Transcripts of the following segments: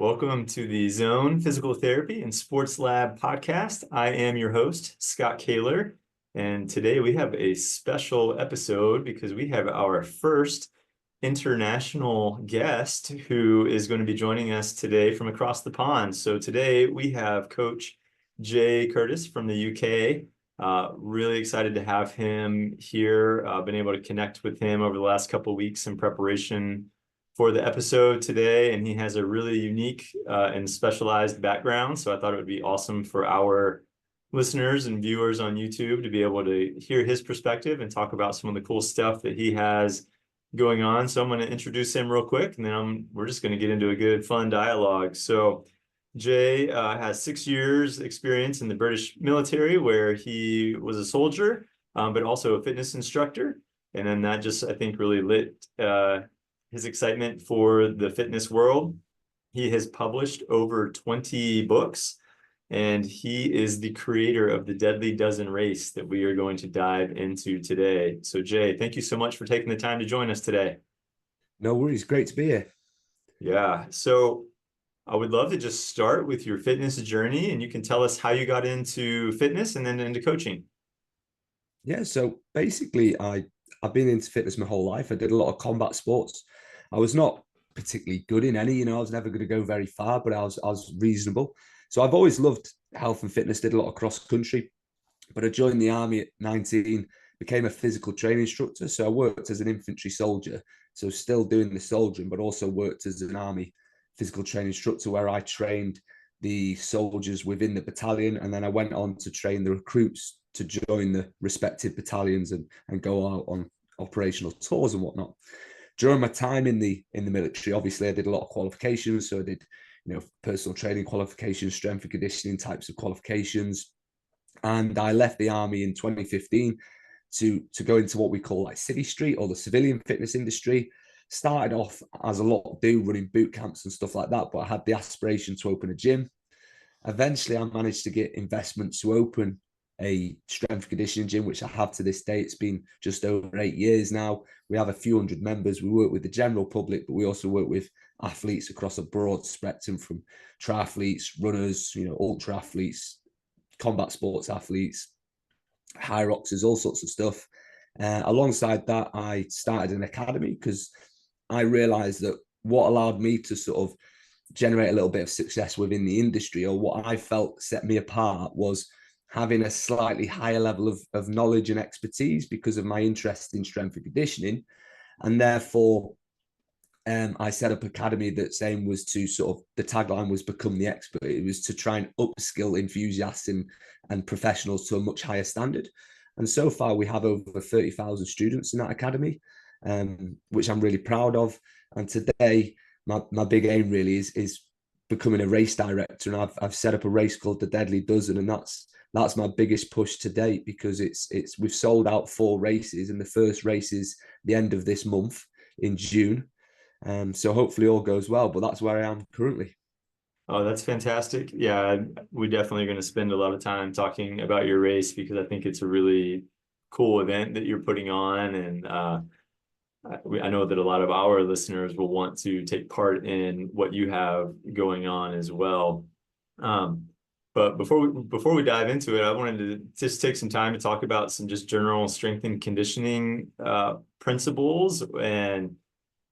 Welcome to the Zone Physical Therapy and Sports Lab podcast. I am your host, Scott Kaylor, and today we have a special episode because we have our first international guest who is going to be joining us today from across the pond. So today we have Coach Jay Curtis from the UK. Really excited to have him here. Been able to connect with him over the last couple of weeks in preparation for the episode today, and he has a really unique and specialized background. So I thought it would be awesome for our listeners and viewers on YouTube to be able to hear his perspective and talk about some of the cool stuff that he has going on. So I'm going to introduce him real quick, and then we're just going to get into a good, fun dialogue. So Jay has 6 years experience in the British military, where he was a soldier, but also a fitness instructor. And then that just, I think, really lit his excitement for the fitness world. He has published over 20 books, and he is the creator of the Deadly Dozen race that we are going to dive into today. So Jay, thank you so much for taking the time to join us today. No worries. Great to be here. Yeah. So I would love to just start with your fitness journey, and you can tell us how you got into fitness and then into coaching. Yeah. So basically, I've been into fitness my whole life. I did a lot of combat sports. I was not particularly good in any, I was never going to go very far, but I was reasonable. So I've always loved health and fitness, did a lot of cross country, but I joined the army at 19, became a physical training instructor. So I worked as an infantry soldier, so still doing the soldiering, but also worked as an army physical training instructor where I trained the soldiers within the battalion. And then I went on to train the recruits to join the respective battalions and go out on operational tours and whatnot. During my time in the military, obviously I did a lot of qualifications. So I did, personal training qualifications, strength and conditioning types of qualifications. And I left the army in 2015 to go into what we call like City Street, or the civilian fitness industry. Started off, as a lot do, running boot camps and stuff like that, but I had the aspiration to open a gym. Eventually I managed to get investment to open a strength conditioning gym, which I have to this day. It's been just over 8 years now. We have a few hundred members. We work with the general public, but we also work with athletes across a broad spectrum, from triathletes, runners, ultra athletes, combat sports athletes, high roxers, all sorts of stuff. Alongside that, I started an academy because I realized that what allowed me to sort of generate a little bit of success within the industry, or what I felt set me apart, was having a slightly higher level of knowledge and expertise because of my interest in strength and conditioning. And therefore, I set up an academy that's aim was to sort of, the tagline was become the expert. It was to try and upskill enthusiasts and professionals to a much higher standard. And so far we have over 30,000 students in that academy, which I'm really proud of. And today, my big aim really is becoming a race director. And I've set up a race called the Deadly Dozen. And that's my biggest push to date, because we've sold out 4 races, and the first race is the end of this month in June. So hopefully all goes well, but that's where I am currently. Oh, that's fantastic. Yeah, we're definitely going to spend a lot of time talking about your race, because I think it's a really cool event that you're putting on. And I know that a lot of our listeners will want to take part in what you have going on as well. But before we dive into it, I wanted to just take some time to talk about some just general strength and conditioning principles. And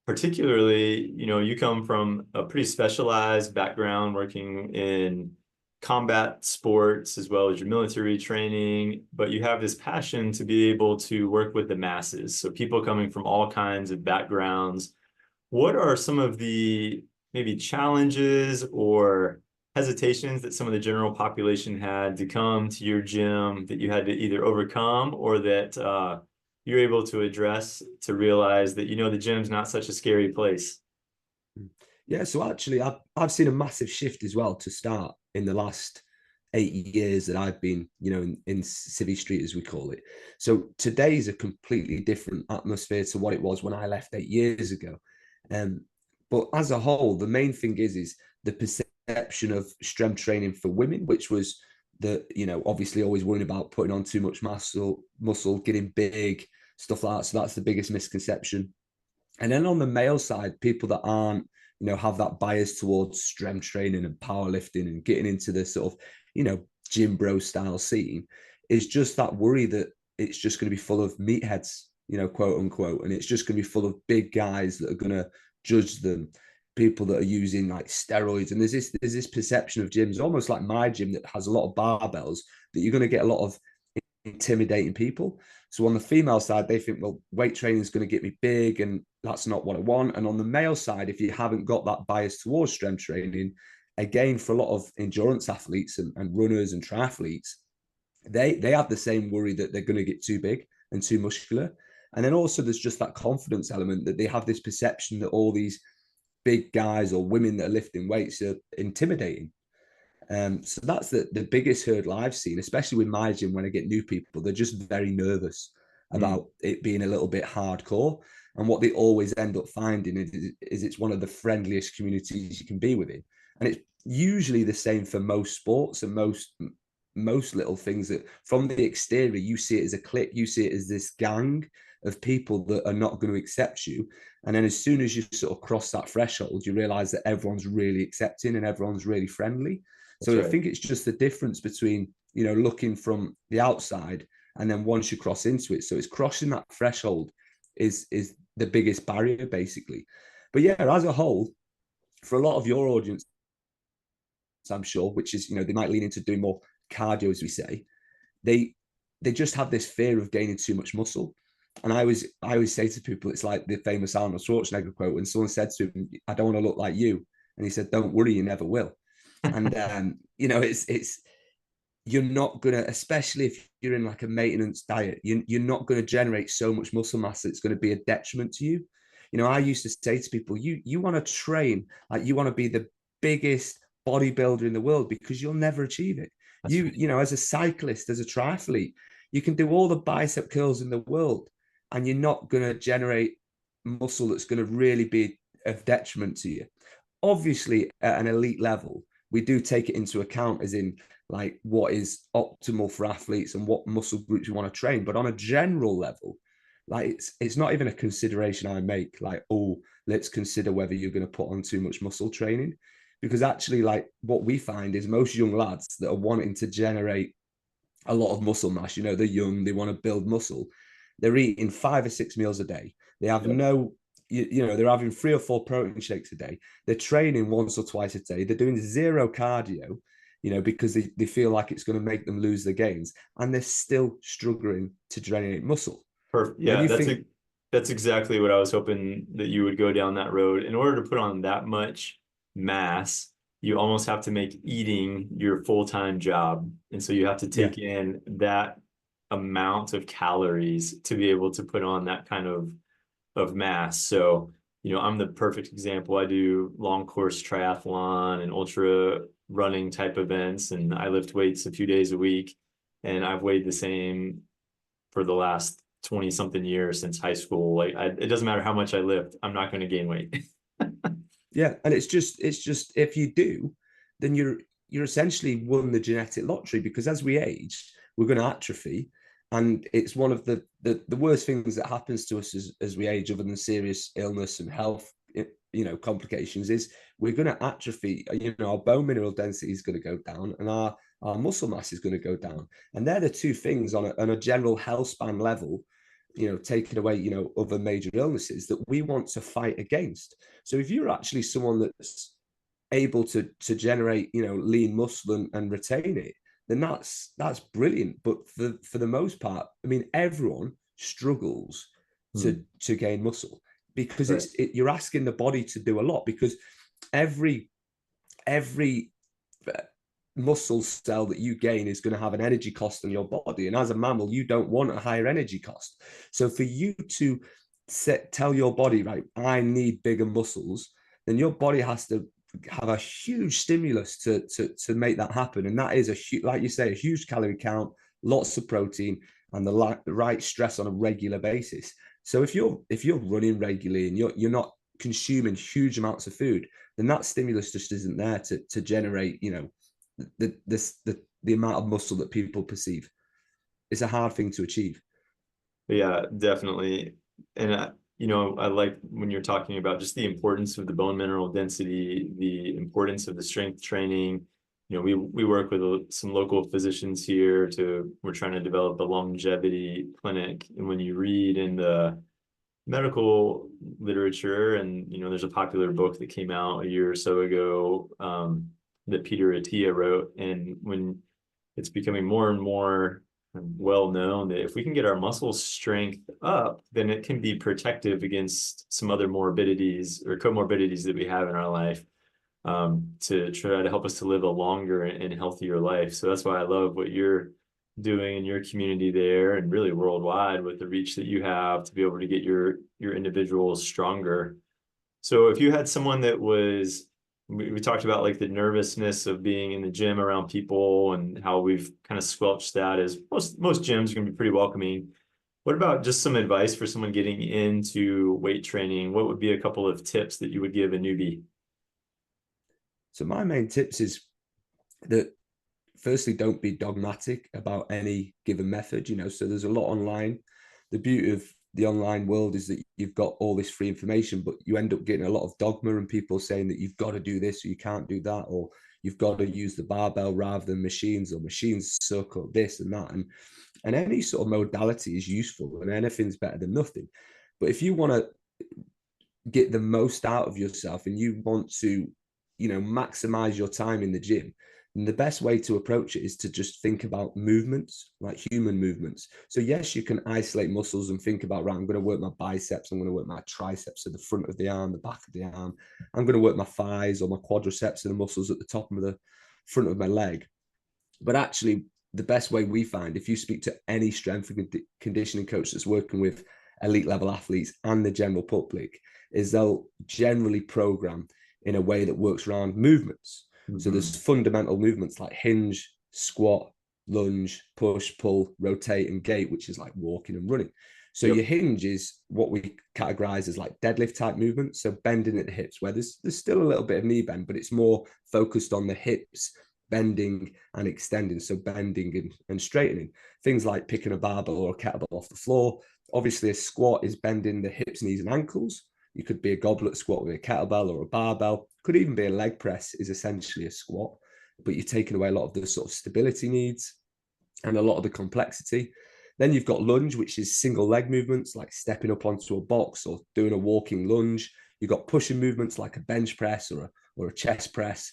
particularly, you come from a pretty specialized background working in combat sports as well as your military training, but you have this passion to be able to work with the masses. So people coming from all kinds of backgrounds. What are some of the maybe challenges or hesitations that some of the general population had to come to your gym that you had to either overcome, or that you're able to address to realize that, the gym's not such a scary place? Yeah, so actually I've seen a massive shift as well to start in the last 8 years that I've been, in Civvy Street, as we call it. So today is a completely different atmosphere to what it was when I left 8 years ago. But as a whole, the main thing is the perception of strength training for women, which was obviously always worrying about putting on too much muscle, getting big, stuff like that. So that's the biggest misconception. And then on the male side, people that aren't have that bias towards strength training and powerlifting and getting into the sort of, gym bro style scene, is just that worry that it's just going to be full of meatheads, quote unquote. And it's just going to be full of big guys that are going to judge them, people that are using like steroids. And there's this perception of gyms, almost like my gym, that has a lot of barbells, that you're going to get a lot of intimidating people. So on the female side, they think, well, weight training is going to get me big, and that's not what I want. And on the male side, if you haven't got that bias towards strength training, again, for a lot of endurance athletes and runners and triathletes, they have the same worry that they're going to get too big and too muscular. And then also there's just that confidence element, that they have this perception that all these big guys or women that are lifting weights are intimidating. So that's the biggest hurdle I've seen, especially with my gym. When I get new people, they're just very nervous about it being a little bit hardcore. And what they always end up finding is it's one of the friendliest communities you can be within. And it's usually the same for most sports and most little things, that from the exterior, you see it as a clique, you see it as this gang of people that are not going to accept you. And then as soon as you sort of cross that threshold, you realize that everyone's really accepting and everyone's really friendly. So I think it's just the difference between, looking from the outside and then once you cross into it. So it's crossing that threshold is the biggest barrier, basically. But yeah, as a whole, for a lot of your audience, I'm sure, which is, they might lean into doing more cardio, as we say, they just have this fear of gaining too much muscle. And I always say to people, it's like the famous Arnold Schwarzenegger quote, when someone said to him, "I don't want to look like you," and he said, "Don't worry, you never will." And it's you're not gonna, especially if you're in like a maintenance diet, you're not gonna generate so much muscle mass that's going to be a detriment to you. I used to say to people, you want to train like you want to be the biggest bodybuilder in the world, because you'll never achieve it. As a cyclist, as a triathlete, you can do all the bicep curls in the world, and you're not going to generate muscle that's going to really be of detriment to you. Obviously, at an elite level, we do take it into account, as in like what is optimal for athletes and what muscle groups you want to train. But on a general level, like it's not even a consideration I make, like, oh, let's consider whether you're going to put on too much muscle training. Because actually, like, what we find is most young lads that are wanting to generate a lot of muscle mass, they're young, they want to build muscle, they're eating 5 or 6 meals a day. They have they're having 3 or 4 protein shakes a day. They're training once or twice a day. They're doing zero cardio, because they feel like it's going to make them lose their gains. And they're still struggling to generate muscle. Perfect. Yeah, that's exactly what I was hoping, that you would go down that road. In order to put on that much mass, you almost have to make eating your full-time job. And so you have to take in that amount of calories to be able to put on that kind of mass. So, I'm the perfect example. I do long course triathlon and ultra running type events, and I lift weights a few days a week. And I've weighed the same for the last 20 something years since high school. Like it doesn't matter how much I lift, I'm not going to gain weight. Yeah. And it's just if you do, then you're essentially won the genetic lottery, because as we age, we're going to atrophy. And it's one of the worst things that happens to us as we age, other than serious illness and health, complications, is we're going to atrophy. Our bone mineral density is going to go down, and our muscle mass is going to go down. And they're the two things on a general health span level, taking away, other major illnesses, that we want to fight against. So if you're actually someone that's able to generate, lean muscle and retain it, then that's brilliant. But for the most part, I mean, everyone struggles to gain muscle, because you're asking the body to do a lot, because every muscle cell that you gain is going to have an energy cost on your body. And as a mammal, you don't want a higher energy cost. So for you to tell your body, right, I need bigger muscles, then your body has to have a huge stimulus to make that happen. And that is like you say, a huge calorie count, lots of protein, and the right stress on a regular basis. So if you're running regularly and you're not consuming huge amounts of food, then that stimulus just isn't there to generate, the amount of muscle that people perceive. It's a hard thing to achieve. Yeah, definitely. And I like when you're talking about just the importance of the bone mineral density, the importance of the strength training. We work with some local physicians here we're trying to develop a longevity clinic. And when you read in the medical literature, and there's a popular book that came out a year or so ago, that Peter Attia wrote, and when it's becoming more and more well known that if we can get our muscle strength up, then it can be protective against some other morbidities or comorbidities that we have in our life, to try to help us to live a longer and healthier life. So that's why I love what you're doing in your community there, and really worldwide, with the reach that you have to be able to get your individuals stronger. So if you had someone that was, we talked about like the nervousness of being in the gym around people and how we've kind of squelched that, as most gyms are going to be pretty welcoming. What about just some advice for someone getting into weight training? What would be a couple of tips that you would give a newbie? So my main tips is that, firstly, don't be dogmatic about any given method. So there's a lot online. The beauty of the online world is that you've got all this free information, but you end up getting a lot of dogma and people saying that you've got to do this or you can't do that, or you've got to use the barbell rather than machines, or machines suck, or this and that. And any sort of modality is useful, and anything's better than nothing. But if you want to get the most out of yourself and you want to, maximize your time in the gym, and the best way to approach it is to just think about movements, like human movements. So yes, you can isolate muscles and think about, right, I'm going to work my biceps, I'm going to work my triceps, so the front of the arm, the back of the arm. I'm going to work my thighs or my quadriceps and the muscles at the top of the front of my leg. But actually, the best way we find, if you speak to any strength and conditioning coach that's working with elite level athletes and the general public, is they'll generally program in a way that works around movements. Mm-hmm. So there's fundamental movements like hinge, squat, lunge, push, pull, rotate, and gait, which is like walking and running. So your hinge is what we categorize as like deadlift type movements. So bending at the hips, where there's still a little bit of knee bend, but it's more focused on the hips, bending and extending. So bending and straightening. Things like picking a barbell or a kettlebell off the floor. Obviously, a squat is bending the hips, knees, and ankles. You could be a goblet squat with a kettlebell or a barbell. Could even be a leg press, is essentially a squat, but you're taking away a lot of the sort of stability needs and a lot of the complexity. Then you've got lunge, which is single leg movements, like stepping up onto a box or doing a walking lunge. You've got pushing movements like a bench press or a chest press.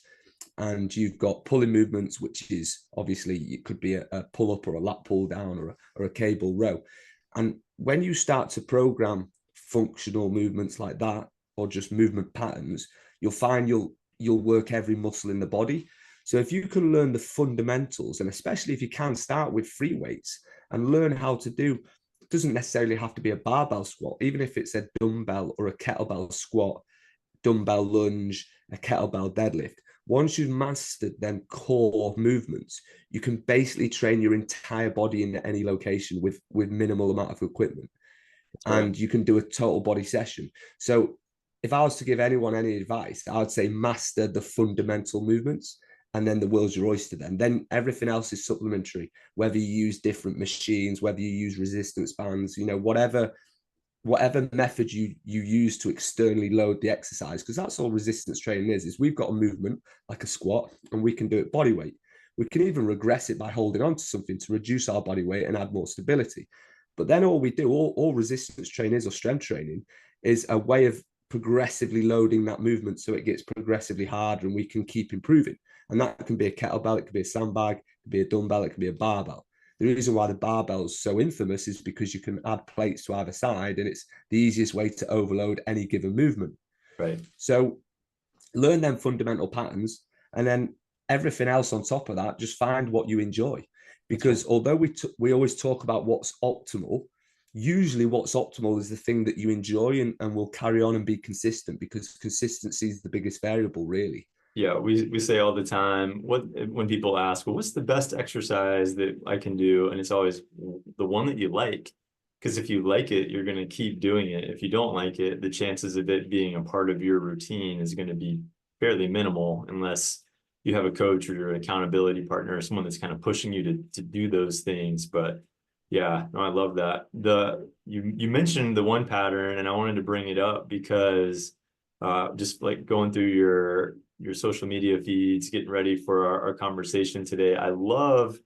And you've got pulling movements, which is obviously, it could be a pull up or a lat pull down or a cable row. And when you start to program functional movements like that, or just movement patterns, you'll find you'll work every muscle in the body. So if you can learn the fundamentals, and especially if you can start with free weights and learn how to do, it doesn't necessarily have to be a barbell squat, even if it's a dumbbell or a kettlebell squat, dumbbell lunge, a kettlebell deadlift. Once you've mastered them core movements, you can basically train your entire body in any location with minimal amount of equipment. And you can do a total body session. So if I was to give anyone any advice, I would say master the fundamental movements, and then the world's your oyster. Then everything else is supplementary, whether you use different machines, whether you use resistance bands, whatever method you use to externally load the exercise, because that's all resistance training is we've got a movement like a squat and we can do it body weight. We can even regress it by holding on to something to reduce our body weight and add more stability. But then all we do, all resistance training is, or strength training, is a way of progressively loading that movement so it gets progressively harder and we can keep improving. And that can be a kettlebell, it could be a sandbag, it could be a dumbbell, it could be a barbell. The reason why the barbell is so infamous is because you can add plates to either side, and it's the easiest way to overload any given movement. Right. So learn them fundamental patterns, and then everything else on top of that, just find what you enjoy. Because although we always talk about what's optimal, usually what's optimal is the thing that you enjoy and will carry on and be consistent, because consistency is the biggest variable, really. Yeah, we say all the time, when people ask, well, what's the best exercise that I can do? And it's always the one that you like. Because if you like it, you're going to keep doing it. If you don't like it, the chances of it being a part of your routine is going to be fairly minimal, unless you have a coach or your accountability partner or someone that's kind of pushing you to do those things. But Yeah, no, I love that. You mentioned the one pattern, and I wanted to bring it up because just like going through your social media feeds, getting ready for our conversation today, I love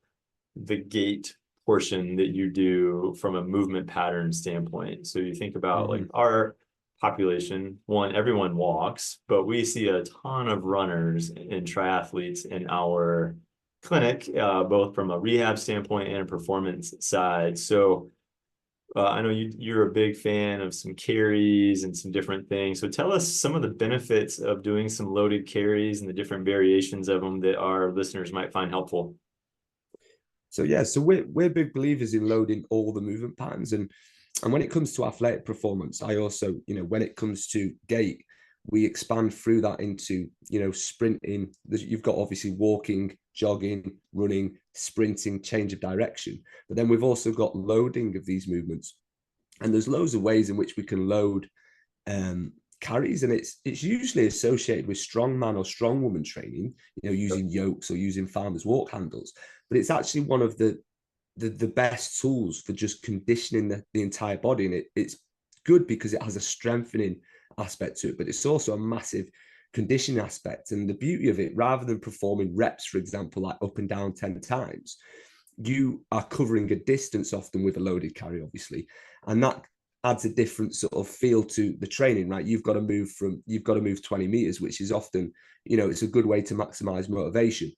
the gait portion that you do from a movement pattern standpoint. So you think about like Mhm. our population, one, everyone walks, but we see a ton of runners and triathletes in our clinic, both from a rehab standpoint and a performance side. So I know you're a big fan of some carries and some different things. So tell us some of the benefits of doing some loaded carries and the different variations of them that our listeners might find helpful. So yeah, so we're big believers in loading all the movement patterns, and when it comes to athletic performance, I also, when it comes to gait, we expand through that into, sprinting. You've got obviously walking, jogging, running, sprinting, change of direction, but then we've also got loading of these movements, and there's loads of ways in which we can load um, carries, and it's usually associated with strongman or strongwoman training, using yokes or using farmers walk handles. But it's actually one of the best tools for just conditioning the entire body, and it's good because it has a strengthening aspect to it, but it's also a massive conditioning aspect. And the beauty of it, rather than performing reps, for example, like up and down 10 times, you are covering a distance often with a loaded carry, obviously, and that adds a different sort of feel to the training, right? You've got to move 20 meters, which is often, it's a good way to maximize motivation.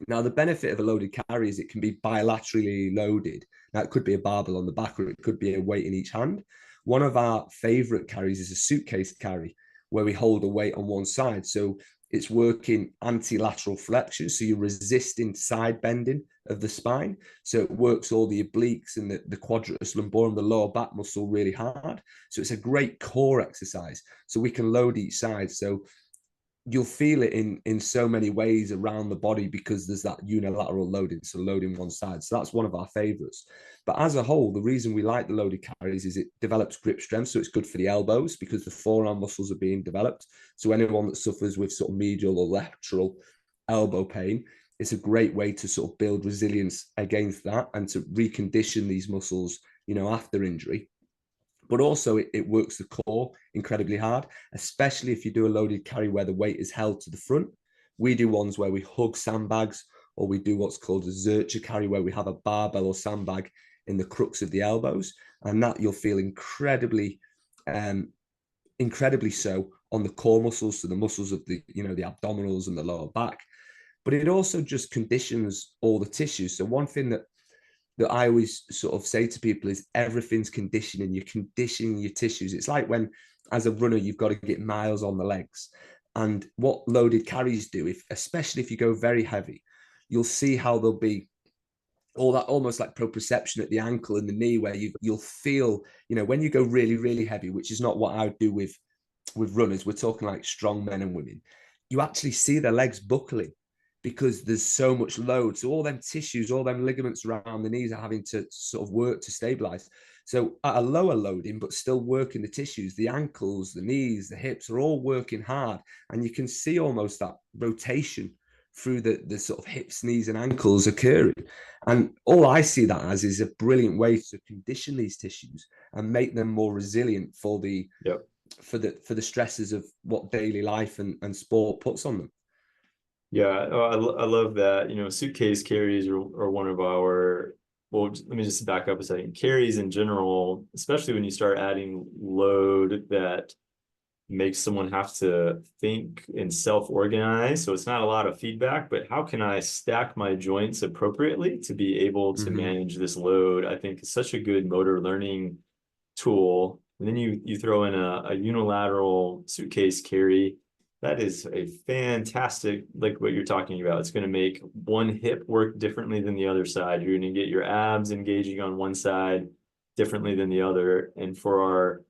Now, the benefit of a loaded carry is it can be bilaterally loaded. Now, it could be a barbell on the back, or it could be a weight in each hand. One of our favorite carries is a suitcase carry, where we hold a weight on one side. So it's working anti-lateral flexion. So you're resisting side bending of the spine. So it works all the obliques and the quadratus lumborum, the lower back muscle, really hard. So it's a great core exercise. So we can load each side. So you'll feel it in so many ways around the body because there's that unilateral loading, so loading one side. So that's one of our favorites. But as a whole, the reason we like the loaded carries is it develops grip strength, so it's good for the elbows because the forearm muscles are being developed. So anyone that suffers with sort of medial or lateral elbow pain, it's a great way to sort of build resilience against that and to recondition these muscles, after injury. But also it works the core incredibly hard, especially if you do a loaded carry where the weight is held to the front. We do ones where we hug sandbags, or we do what's called a zercher carry where we have a barbell or sandbag in the crux of the elbows, and that you'll feel incredibly so on the core muscles, so the muscles of the the abdominals and the lower back. But it also just conditions all the tissues. So one thing that I always sort of say to people is everything's conditioning. You're conditioning your tissues. It's like when, as a runner, you've got to get miles on the legs. And what loaded carries do, especially if you go very heavy, you'll see how there'll be all that almost like proprioception at the ankle and the knee, where you'll feel, when you go really, really heavy, which is not what I would do with runners. We're talking like strong men and women. You actually see their legs buckling because there's so much load. So all them tissues, all them ligaments around the knees are having to sort of work to stabilize. So at a lower loading, but still working the tissues, the ankles, the knees, the hips are all working hard. And you can see almost that rotation through the sort of hips, knees, and ankles occurring. And all I see that as is a brilliant way to condition these tissues and make them more resilient for the Yep. for the stresses of what daily life and sport puts on them. Yeah, oh, I love that. Suitcase carries are one of our, well, let me just back up a second. Carries in general, especially when you start adding load that makes someone have to think and self-organize. So it's not a lot of feedback, but how can I stack my joints appropriately to be able to Mm-hmm. manage this load? I think it's such a good motor learning tool. And then you throw in a unilateral suitcase carry. That is a fantastic, like what you're talking about. It's going to make one hip work differently than the other side. You're going to get your abs engaging on one side differently than the other. And for our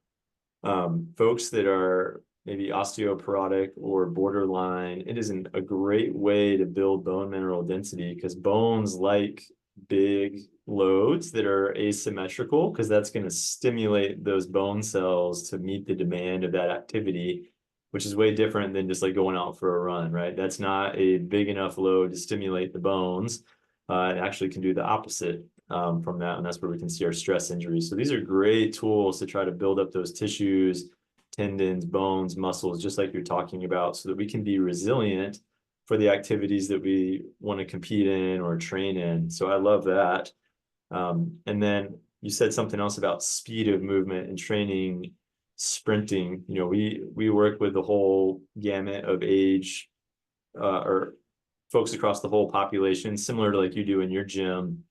folks that are maybe osteoporotic or borderline, it is a great way to build bone mineral density because bones like big loads that are asymmetrical because that's going to stimulate those bone cells to meet the demand of that activity, which is way different than just like going out for a run, right? That's not a big enough load to stimulate the bones. It actually can do the opposite. from that, and that's where we can see our stress injuries. So these are great tools to try to build up those tissues, tendons, bones, muscles, just like you're talking about, so that we can be resilient for the activities that we want to compete in or train in. So I love that. And then you said something else about speed of movement and training, sprinting. You know, we work with the whole gamut of age, or folks across the whole population, similar to like you do in your gym.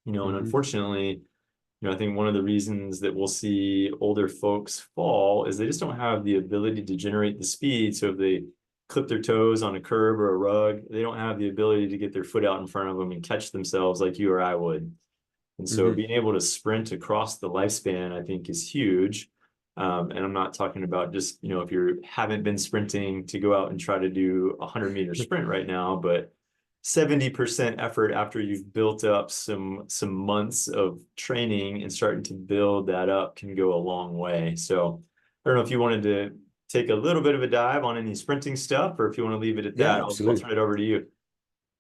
You know, and Mhm. unfortunately, you know, I think one of the reasons that we'll see older folks fall is they just don't have the ability to generate the speed. So if they clip their toes on a curb or a rug, they don't have the ability to get their foot out in front of them and catch themselves like you or I would. And so Mhm. being able to sprint across the lifespan, I think, is huge. And I'm not talking about just, you know, if you haven't been sprinting to go out and try to do a 100-meter sprint right now, but 70% effort after you've built up some months of training and starting to build that up can go a long way. So I don't know if you wanted to take a little bit of a dive on any sprinting stuff, or if you want to leave it at Yeah, that, I'll absolutely. turn it over to you.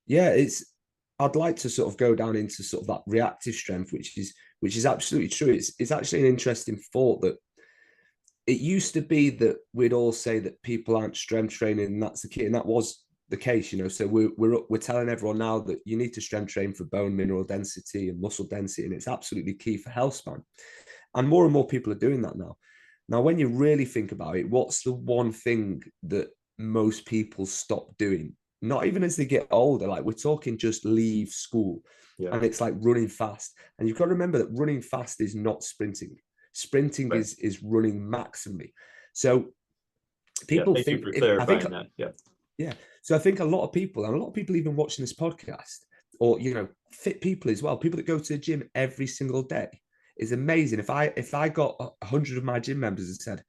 Yeah, I'd like to sort of go down into sort of that reactive strength, which is absolutely true. It's actually an interesting thought that it used to be that we'd all say that people aren't strength training, and that's the key, and that was the case, you know. So we're telling everyone now that you need to strength train for bone mineral density and muscle density, and it's absolutely key for health span. And more people are doing that now. Now, when you really think about it, what's the one thing that most people stop doing? Not even as they get older, like we're talking just leave school. Yeah, And it's like running fast. And you've got to remember that running fast is not sprinting. Sprinting right. is running maximally. So Yeah, people thank you think for if I think clarifying that. Yeah. yeah. So I think a lot of people, and a lot of people even watching this podcast, or fit people as well, people that go to the gym every single day, is amazing. If I got 100 of my gym members and said,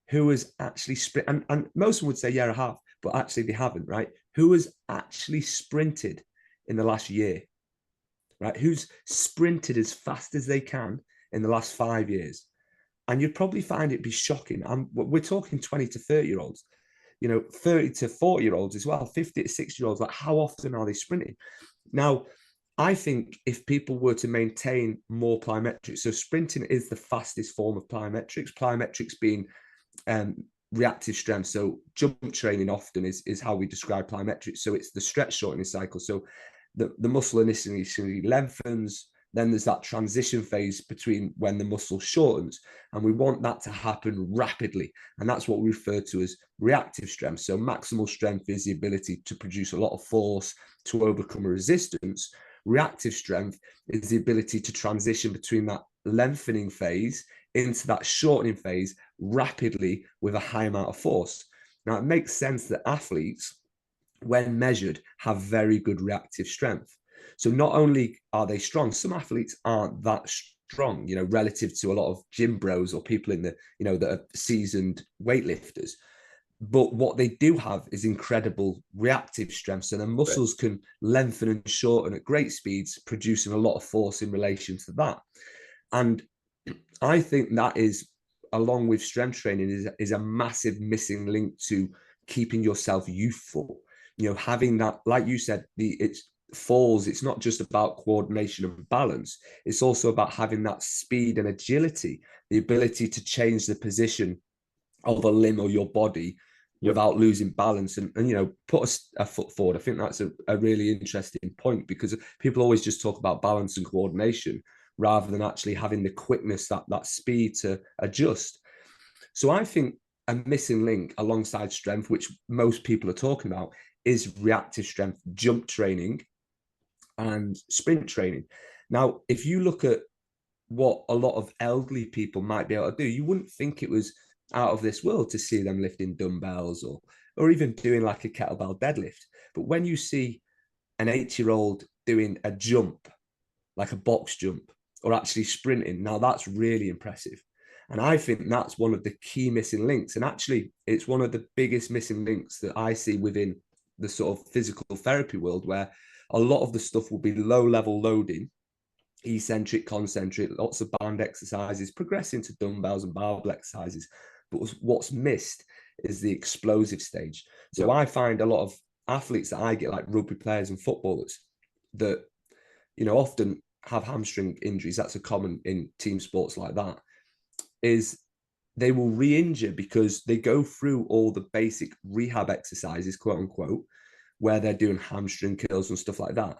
who has actually sprint, and most of them would say, yeah, I have, but actually they haven't, right? Who has actually sprinted in the last year, right? Who's sprinted as fast as they can in the last 5 years? And you'd probably find it be shocking. We're talking 20 to 30-year-olds, 30 to 40-year-olds as well, 50 to 60-year-olds. Like, how often are they sprinting? Now, I think if people were to maintain more plyometrics, so sprinting is the fastest form of plyometrics being um, reactive strength. So jump training often is how we describe plyometrics. So it's the stretch shortening cycle. So the muscle initially lengthens, then there's that transition phase between when the muscle shortens, and we want that to happen rapidly. And that's what we refer to as reactive strength. So maximal strength is the ability to produce a lot of force to overcome a resistance. Reactive strength is the ability to transition between that lengthening phase into that shortening phase rapidly with a high amount of force. Now, it makes sense that athletes, when measured, have very good reactive strength. So not only are they strong, some athletes aren't that strong, relative to a lot of gym bros or people in the, that are seasoned weightlifters. But what they do have is incredible reactive strength. So their Right. muscles can lengthen and shorten at great speeds, producing a lot of force in relation to that. And I think that is, along with strength training, is a massive missing link to keeping yourself youthful. Having that, like you said, it's not just about coordination and balance. It's also about having that speed and agility, the ability to change the position of a limb or your body Yep. without losing balance and put a foot forward. I think that's a really interesting point, because people always just talk about balance and coordination rather than actually having the quickness, that speed to adjust. So I think a missing link alongside strength, which most people are talking about, is reactive strength, jump training and sprint training. Now, if you look at what a lot of elderly people might be able to do, you wouldn't think it was out of this world to see them lifting dumbbells or even doing like a kettlebell deadlift. But when you see an 8-year-old doing a jump, like a box jump, or actually sprinting, now that's really impressive. And I think that's one of the key missing links. And actually, it's one of the biggest missing links that I see within the sort of physical therapy world, where a lot of the stuff will be low level loading, eccentric, concentric, lots of band exercises, progressing to dumbbells and barbell exercises. But what's missed is the explosive stage. So Yep. I find a lot of athletes that I get, like rugby players and footballers, that often have hamstring injuries, that's a common in team sports like that, is they will re-injure because they go through all the basic rehab exercises, quote unquote, where they're doing hamstring curls and stuff like that.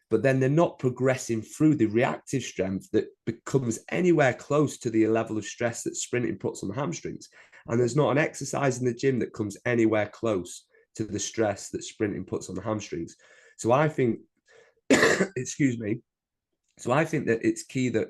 But then they're not progressing through the reactive strength that becomes anywhere close to the level of stress that sprinting puts on the hamstrings. And there's not an exercise in the gym that comes anywhere close to the stress that sprinting puts on the hamstrings. So I think, excuse me, so I think that it's key that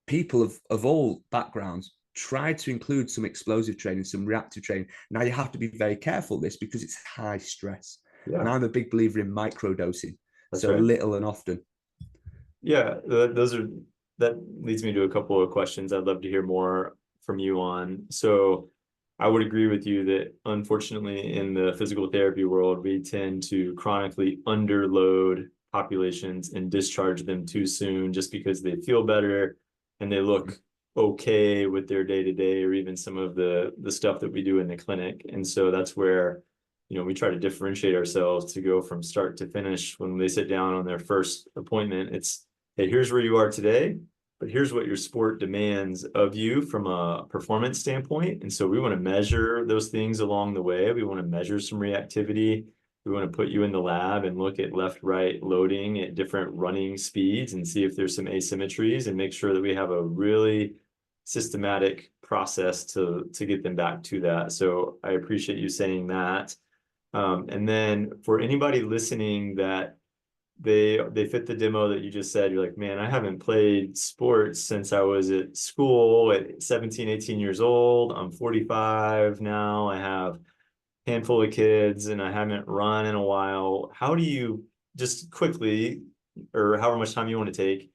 people of all backgrounds try to include some explosive training, some reactive training. Now you have to be very careful this because it's high stress. Yeah, and I'm a big believer in micro dosing. that's So right. little and often. Yeah, that leads me to a couple of questions I'd love to hear more from you on. So I would agree with you that unfortunately in the physical therapy world, we tend to chronically underload populations and discharge them too soon just because they feel better and they look okay with their day to day or even some of the stuff that we do in the clinic. And so that's where we try to differentiate ourselves to go from start to finish. When they sit down on their first appointment, it's, hey, here's where you are today, but here's what your sport demands of you from a performance standpoint. And so we want to measure those things along the way. We want to measure some reactivity. We want to put you in the lab and look at left, right loading at different running speeds and see if there's some asymmetries and make sure that we have a really systematic process to get them back to that. So I appreciate you saying that. And then for anybody listening that they fit the demo that you just said, you're like, man, I haven't played sports since I was at school at 17, 18 years old. I'm 45 now. I have a handful of kids and I haven't run in a while. How do you just quickly, or however much time you want to take,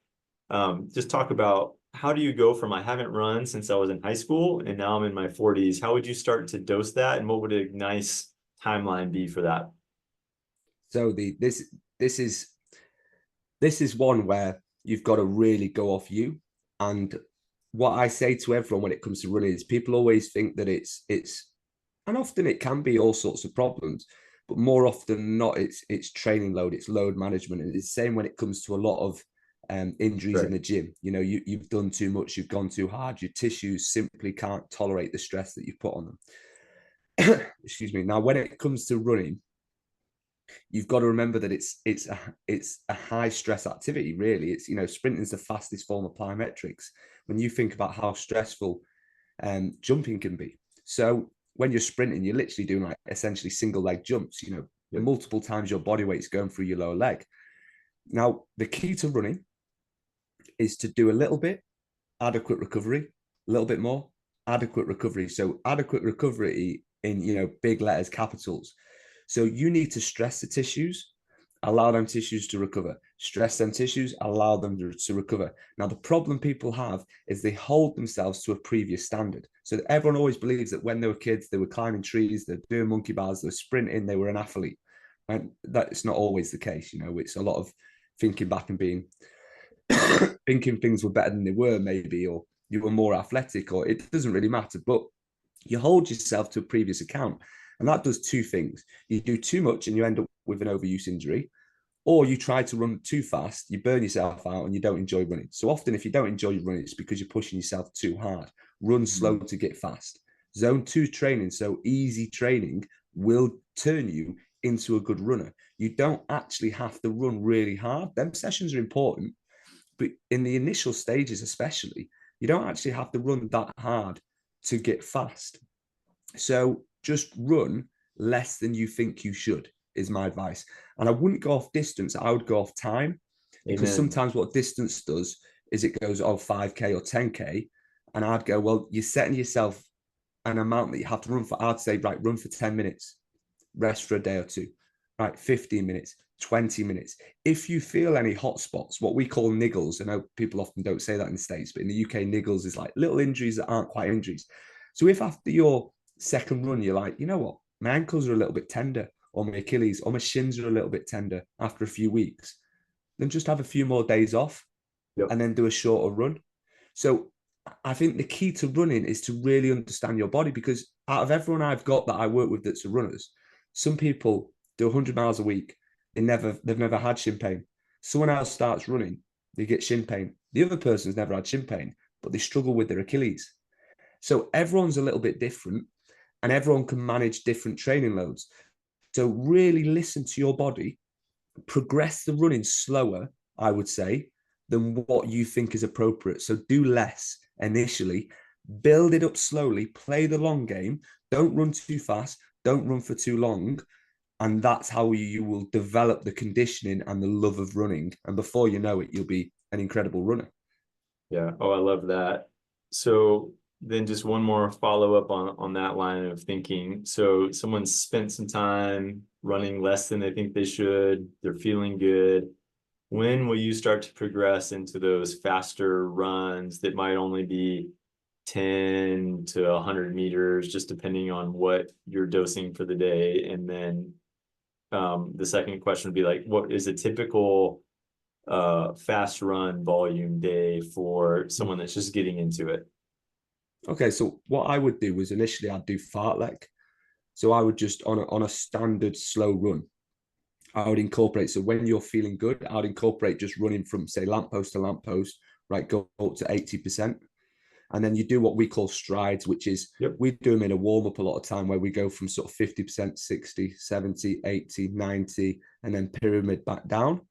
just talk about how do you go from I haven't run since I was in high school and now I'm in my 40s? How would you start to dose that? And what would a nice timeline be for that? So this is one where you've got to really go off you. And what I say to everyone when it comes to running is people always think that it's and often it can be all sorts of problems, but more often than not, it's training load, it's load management. And it's the same when it comes to a lot of injuries in the gym. You've done too much, you've gone too hard, your tissues simply can't tolerate the stress that you've put on them. Excuse me. Now, when it comes to running, you've got to remember that it's a high stress activity. Really, it's sprinting is the fastest form of plyometrics. When you think about how stressful jumping can be, so when you're sprinting, you're literally doing like essentially single leg jumps. Yep. Multiple times your body weight's going through your lower leg. Now, the key to running is to do a little bit, adequate recovery, a little bit more, adequate recovery. So adequate recovery in big letters, capitals. So you need to stress the tissues, allow them tissues to recover. Stress them tissues, allow them to recover. Now, the problem people have is they hold themselves to a previous standard. So everyone always believes that when they were kids, they were climbing trees, they're doing monkey bars, they're sprinting, they were an athlete. And that's not always the case. It's a lot of thinking back and being thinking things were better than they were, maybe, or you were more athletic, or it doesn't really matter. But you hold yourself to a previous account. And that does two things. You do too much and you end up with an overuse injury, or you try to run too fast, you burn yourself out and you don't enjoy running. So often if you don't enjoy running, it's because you're pushing yourself too hard. Run slow to get fast. Zone 2 training, so easy training, will turn you into a good runner. You don't actually have to run really hard. Them sessions are important, but in the initial stages especially, you don't actually have to run that hard to get fast. So just run less than you think you should is my advice. And I wouldn't go off distance, I would go off time, because sometimes what distance does is it goes 5K or 10K. And I'd go, well, you're setting yourself an amount that you have to run for. I'd say, right, run for 10 minutes, rest for a day or two, right, 15 minutes, 20 minutes. If you feel any hot spots, what we call niggles, I know people often don't say that in the States, but in the UK, niggles is like little injuries that aren't quite injuries. So if after your second run, you're like, you know what, my ankles are a little bit tender, or my Achilles, or my shins are a little bit tender after a few weeks, then just have a few more days off and then do a shorter run. So I think the key to running is to really understand your body, because out of everyone I've got that I work with that's runners, some people do 100 miles a week. They've never had shin pain. Someone else starts running, they get shin pain. The other person's never had shin pain, but they struggle with their Achilles. So everyone's a little bit different, and everyone can manage different training loads. So really listen to your body, progress the running slower, I would say, than what you think is appropriate. So do less initially, build it up slowly, play the long game, don't run too fast, don't run for too long. And that's how you will develop the conditioning and the love of running. And before you know it, you'll be an incredible runner. Yeah. Oh, I love that. So then just one more follow-up on that line of thinking. So someone's spent some time running less than they think they should, they're feeling good. When will you start to progress into those faster runs that might only be 10 to 100 meters, just depending on what you're dosing for the day? And then the second question would be like, what is a typical fast run volume day for someone that's just getting into it? Okay, so what I would do was initially I'd do fartlek. So I would just on a standard slow run, I would incorporate. So when you're feeling good, I'd incorporate just running from say lamppost to lamppost, right? Go up to 80%. And then you do what we call strides, which is Yep. we do them in a warm up a lot of time where we go from sort of 50%, 60, 70, 80, 90, and then pyramid back down.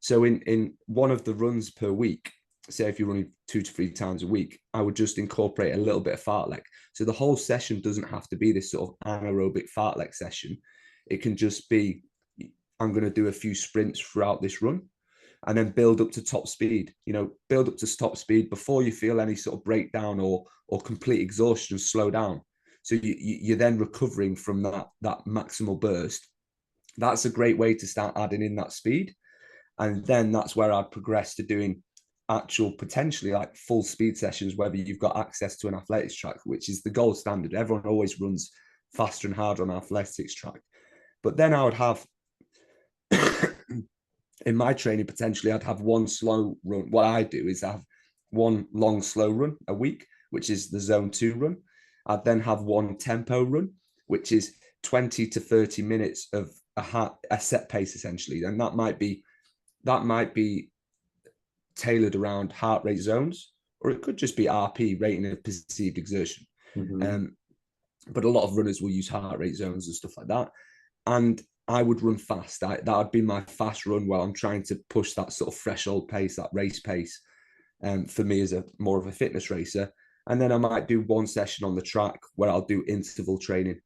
So in one of the runs per week, say if you're running 2 to 3 times a week, I would just incorporate a little bit of fartlek. So the whole session doesn't have to be this sort of anaerobic fartlek session. It can just be, I'm going to do a few sprints throughout this run and then build up to top speed. Build up to top speed before you feel any sort of breakdown or complete exhaustion. Slow down, so you're then recovering from that maximal burst. That's a great way to start adding in that speed, and then that's where I'd progress to doing actual potentially like full speed sessions, whether you've got access to an athletics track, which is the gold standard. Everyone always runs faster and harder on an athletics track, but then I would have in my training, potentially I'd have one slow run. What I do is I have one long slow run a week, which is the zone 2 run. I'd then have one tempo run, which is 20 to 30 minutes of a set pace essentially. And that might be tailored around heart rate zones, or it could just be RP, rating of perceived exertion. Mm-hmm. But a lot of runners will use heart rate zones and stuff like that. And I would run fast. That would be my fast run where I'm trying to push that sort of threshold pace, that race pace, for me as a more of a fitness racer. And then I might do one session on the track where I'll do interval training,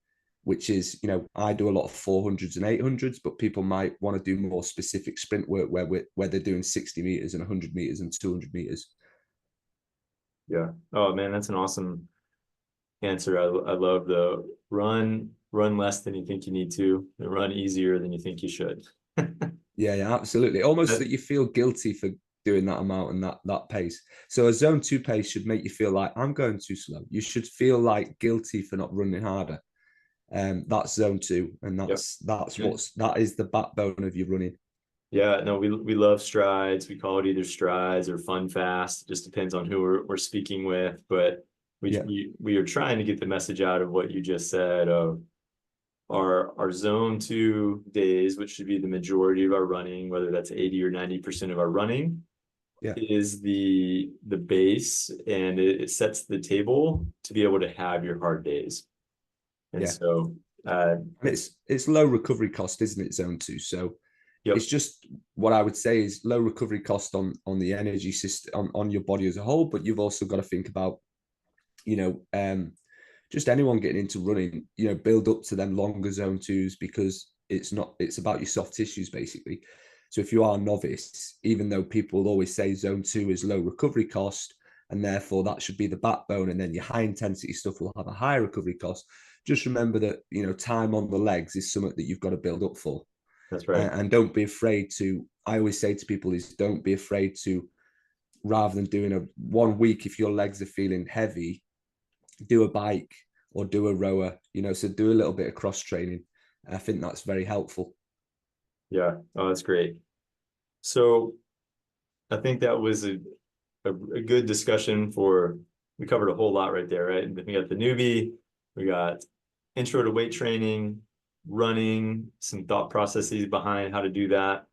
which is, I do a lot of 400s and 800s, but people might want to do more specific sprint work where they're doing 60 meters and 100 meters and 200 meters. Yeah. Oh man, that's an awesome answer. I love the run less than you think you need to, and run easier than you think you should. Yeah, absolutely. Almost That- that you feel guilty for doing that amount and that pace. So a zone 2 pace should make you feel like I'm going too slow. You should feel like guilty for not running harder. That's zone 2, and yep. that is the backbone of your running. Yeah, no, we love strides. We call it either strides or fun fast. It just depends on who we're speaking with, but Yeah, we are trying to get the message out of what you just said of our zone 2 days, which should be the majority of our running, whether that's 80 or 90% of our running, yeah, is the base, and it sets the table to be able to have your hard days. And yeah. so And it's low recovery cost, isn't it? Zone 2. So yep. it's just what I would say is low recovery cost on the energy system on your body as a whole. But you've also got to think about, just anyone getting into running, build up to them longer zone 2s, because it's about your soft tissues basically. So if you are a novice, even though people will always say zone 2 is low recovery cost, and therefore that should be the backbone, and then your high intensity stuff will have a higher recovery cost, just remember that, time on the legs is something that you've got to build up for. That's right. And don't be afraid to, I always say to people is, don't be afraid to, rather than doing a 1 week, if your legs are feeling heavy, do a bike or do a rower, so do a little bit of cross training. I think that's very helpful. Yeah. Oh, that's great. So I think that was a good discussion we covered a whole lot right there, right? We got the newbie, we got intro to weight training, running, some thought processes behind how to do that.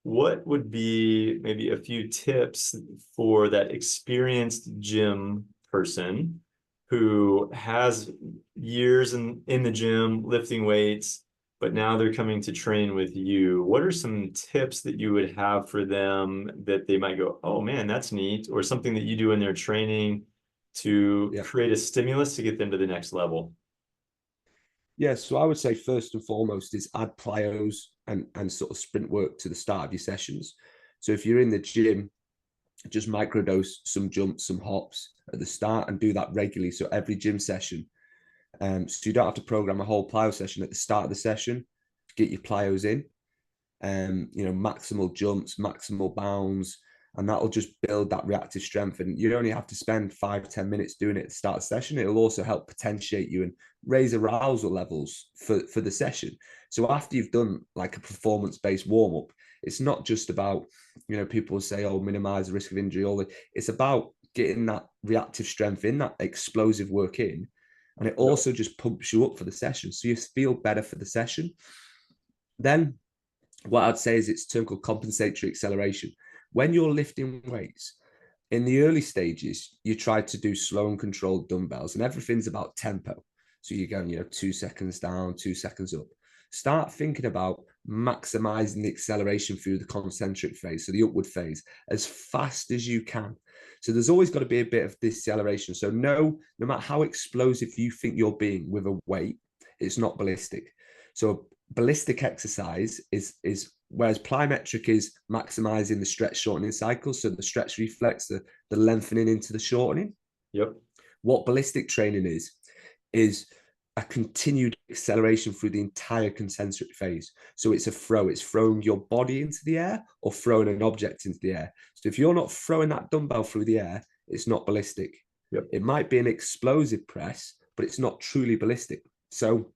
what would be maybe a few tips for that experienced gym person who has years in the gym lifting weights, but now they're coming to train with you? What are some tips that you would have for them that they might go, oh man, that's neat, or something that you do in their training to Yeah. create a stimulus to get them to the next level? Yeah, so I would say first and foremost is add plyos and sort of sprint work to the start of your sessions. So if you're in the gym, just microdose some jumps, some hops at the start and do that regularly. So every gym session. So you don't have to program a whole plyo session at the start of the session. Get your plyos in, maximal jumps, maximal bounds, and that'll just build that reactive strength. And you only have to spend 5-10 minutes doing it at the start of the session. It'll also help potentiate you and raise arousal levels for the session. So after you've done like a performance-based warm-up, it's not just about, people say, oh, minimize the risk of injury. It's about getting that reactive strength in, that explosive work in. And it Yep. also just pumps you up for the session. So you feel better for the session. Then what I'd say is it's a term called compensatory acceleration. When you're lifting weights, in the early stages, you try to do slow and controlled dumbbells, and everything's about tempo. So you're going, 2 seconds down, 2 seconds up. Start thinking about maximizing the acceleration through the concentric phase, so the upward phase, as fast as you can. So there's always got to be a bit of deceleration. So no matter how explosive you think you're being with a weight, it's not ballistic. So ballistic exercise is whereas plyometric is maximizing the stretch shortening cycle, so the stretch reflex, the lengthening into the shortening. Yep. What ballistic training is a continued acceleration through the entire concentric phase. So it's a throw, it's throwing your body into the air or throwing an object into the air. So if you're not throwing that dumbbell through the air, it's not ballistic. Yep. It might be an explosive press, but it's not truly ballistic. So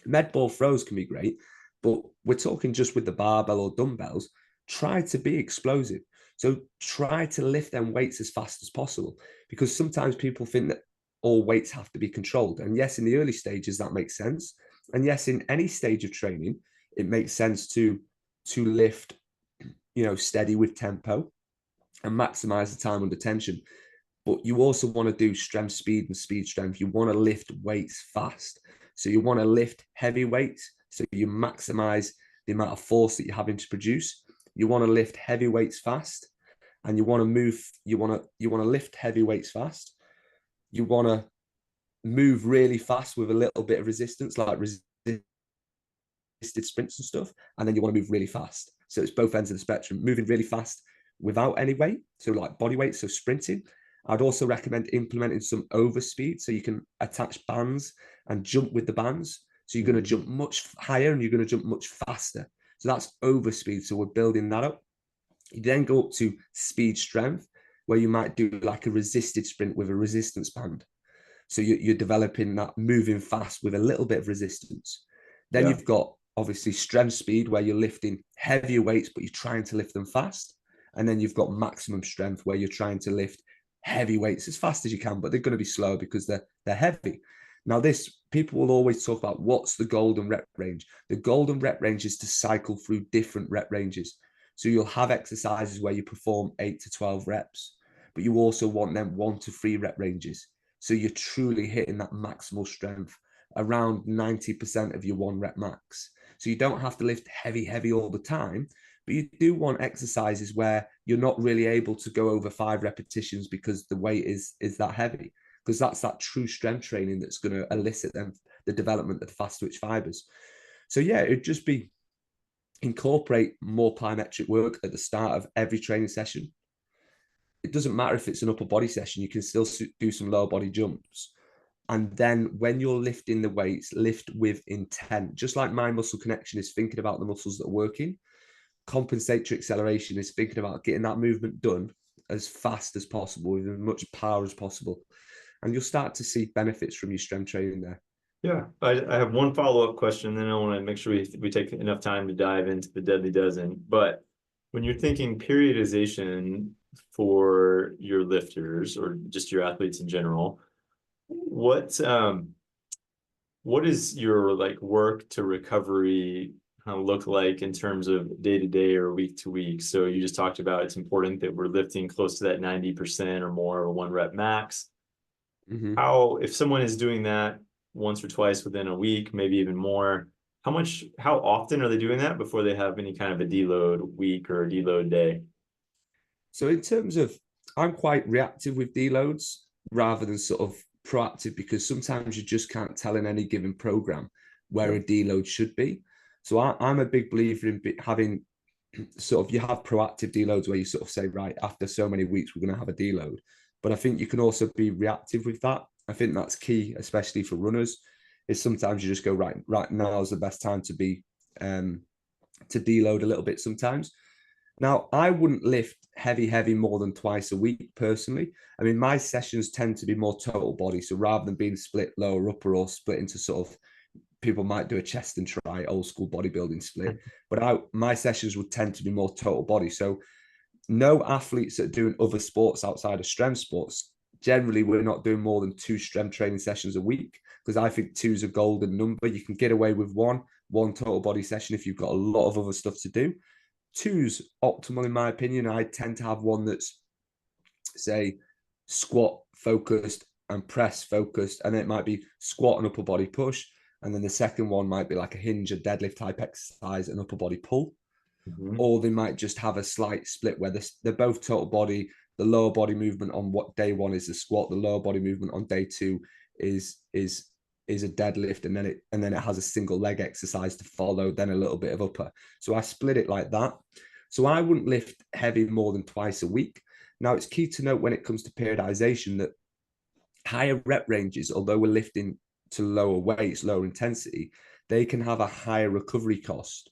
med ball throws can be great, but we're talking just with the barbell or dumbbells. Try to be explosive. So try to lift them weights as fast as possible, because sometimes people think that all weights have to be controlled. And yes, in the early stages, that makes sense. And yes, in any stage of training, it makes sense to lift, steady with tempo and maximize the time under tension. But you also want to do strength, speed, and speed strength. You want to lift weights fast. So you want to lift heavy weights, so you maximize the amount of force that you're having to produce. You want to lift heavy weights fast, and you want to move. You want to lift heavy weights fast. You want to move really fast with a little bit of resistance, like resisted sprints and stuff. And then you want to move really fast. So it's both ends of the spectrum. Moving really fast without any weight, so like body weight, so sprinting. I'd also recommend implementing some overspeed, so you can attach bands and jump with the bands. So you're going to jump much higher and you're going to jump much faster. So that's overspeed. So we're building that up. You then go up to speed strength, where you might do like a resisted sprint with a resistance band. So you're developing that moving fast with a little bit of resistance. Then Yeah. you've got obviously strength speed, where you're lifting heavier weights, but you're trying to lift them fast. And then you've got maximum strength, where you're trying to lift heavy weights as fast as you can, but they're going to be slow because they're heavy. Now, this people will always talk about what's the golden rep range. The golden rep range is to cycle through different rep ranges. So you'll have exercises where you perform 8 to 12 reps, but you also want them 1 to 3 rep ranges. So you're truly hitting that maximal strength around 90% of your 1 rep max. So you don't have to lift heavy all the time, but you do want exercises where you're not really able to go over 5 repetitions because the weight is that heavy, because that's that true strength training that's going to elicit them the development of the fast twitch fibers. So yeah, it'd just be incorporate more plyometric work at the start of every training session. It doesn't matter if it's an upper body session, you can still do some lower body jumps. And then when you're lifting the weights, lift with intent. Just like mind muscle connection is thinking about the muscles that are working, compensatory acceleration is thinking about getting that movement done as fast as possible with as much power as possible. And you'll start to see benefits from your strength training there. Yeah, I have one follow-up question, then I want to make sure we take enough time to dive into the deadly dozen. But when you're thinking periodization for your lifters or just your athletes in general, what is your like work to recovery kind of look like in terms of day to day or week to week? So you just talked about it's important that we're lifting close to that 90% or more or one rep max. Mhm. How, if someone is doing that once or twice within a week, maybe even more, how often are they doing that before they have any kind of a deload week or a deload day? So in terms of, I'm quite reactive with deloads rather than sort of proactive, because sometimes you just can't tell in any given program where Yep. a deload should be. So I'm a big believer in having sort of, you have proactive deloads where you sort of say, right, after so many weeks, we're going to have a deload. But I think you can also be reactive with that. I think that's key, especially for runners, is sometimes you just go, right now is the best time to be, to deload a little bit sometimes. Now, I wouldn't lift heavy more than twice a week personally. I mean, my sessions tend to be more total body. So rather than being split lower, upper, or split into sort of, people might do a chest and try, old school bodybuilding split, but my sessions would tend to be more total body. So no athletes that are doing other sports outside of strength sports, generally we're not doing more than 2 strength training sessions a week, because I think 2 is a golden number. You can get away with one total body session if you've got a lot of other stuff to do. 2's optimal in my opinion. I tend to have one that's, say, squat focused and press focused, and it might be squat and upper body push, and then the second one might be like a hinge or deadlift type exercise and upper body pull. Mhm. Or they might just have a slight split where they're both total body. The lower body movement on what day one is the squat, the lower body movement on day two is a deadlift, and then it has a single leg exercise to follow, then a little bit of upper. So I split it like that. So I wouldn't lift heavy more than twice a week. Now, it's key to note when it comes to periodization that higher rep ranges, although we're lifting to lower weights, lower intensity, they can have a higher recovery cost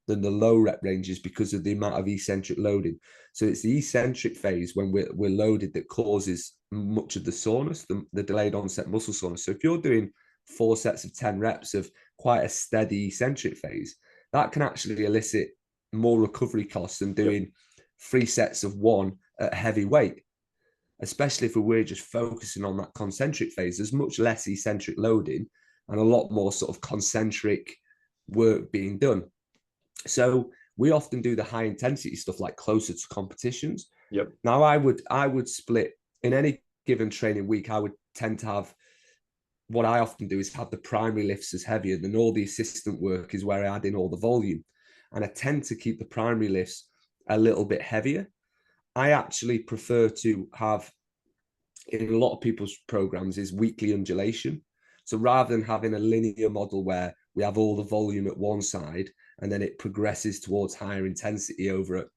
than the low rep ranges because of the amount of eccentric loading. So it's the eccentric phase when we're loaded that causes much of the soreness, the delayed onset muscle soreness. So if you're doing 4 sets of 10 reps of quite a steady eccentric phase, that can actually elicit more recovery costs than Yep. doing 3 sets of 1 at heavy weight. Especially if we're just focusing on that concentric phase, there's much less eccentric loading and a lot more sort of concentric work being done. So we often do the high intensity stuff like closer to competitions. Yep. Now I would split in any given training week. I would tend to have, what I often do is have the primary lifts as heavier, then all the assistant work is where I add in all the volume. And I tend to keep the primary lifts a little bit heavier. I actually prefer to have, in a lot of people's programs, is weekly undulation. So rather than having a linear model where we have all the volume at one side and then it progresses towards higher intensity over